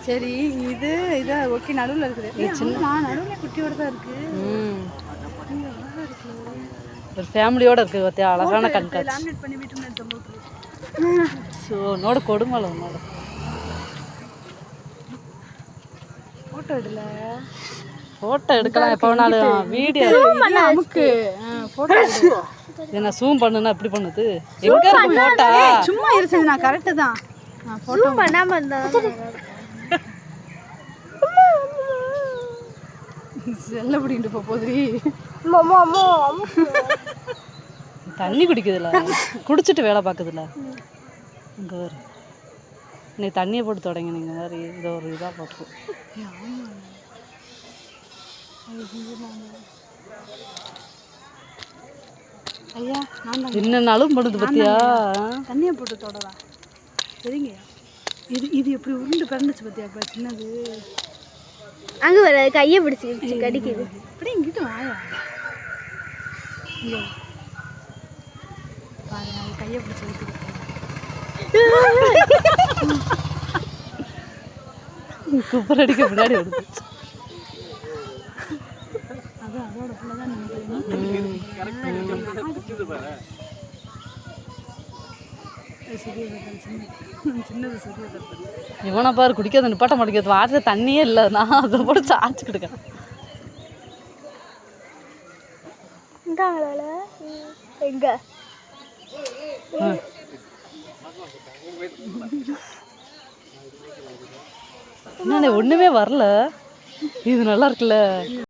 சரி இது ஓகே நடுவில் இருக்குது. நடுவில் குட்டியோட தான் இருக்கு. ஒரு ஃபேமிலியோட இருக்குது பார்த்தியா, அழகான கண்காட்சி. ஸோ நோட கொடுமலை உன்னோட ஃபோட்டோ எடுல ஃபோட்டோ எடுக்கலாம் எப்போ வேணாலும். வீடியோ நமக்கு ஃபோட்டோ என்ன ஜூம் பண்ணுன்னா எப்படி பண்ணுது? எங்கே இருக்கு ஃபோட்டோ? சும்மா இருந்துச்சு, நான் கரெக்டு தான். ஃபோட்டோ பண்ணாமல் இருந்தால் செல்ல பிடிக்கிட்டு போகுது. தண்ணி குடிக்குதுல்ல, குடிச்சிட்டு வேலை பார்க்குதுல்ல. இங்கே வரு நீ தண்ணியை போட்டு தொடங்க. நீங்கள் மாதிரி இதை ஒரு இதாக போட்டுரும். ஐயா என்னன்னாலும் பண்ணுது பார்த்தியா. தண்ணியை போட்டு தொடலாம். சரிங்க, இது எப்படி உருண்டு பிறந்துச்சு பார்த்தியா. இப்போ சின்னது அங்கே வர கையை பிடிச்சிக்கிடுச்சு, கடிக்குது. அப்படியே இங்கிட்ட வாயா. பாருங்க, அது கையை பிடிச்சி குப்பர் அடிக்க முன்னாடி வருது. அதான் அதோட பிள்ளை தான் நினைக்கிறேன். சின்னது சூரியதர்பன். இவனை பாரு குடிக்காத நிப்பாட்ட மாட்டேங்கிறது. வாட்டர் தண்ணியே இல்லை, நான் அதை போட்டு சாய்ச்சிக்கிட்டுக்கேன். எங்க என்ன ஒன்றுமே வரல. இது நல்லா இருக்குல்ல.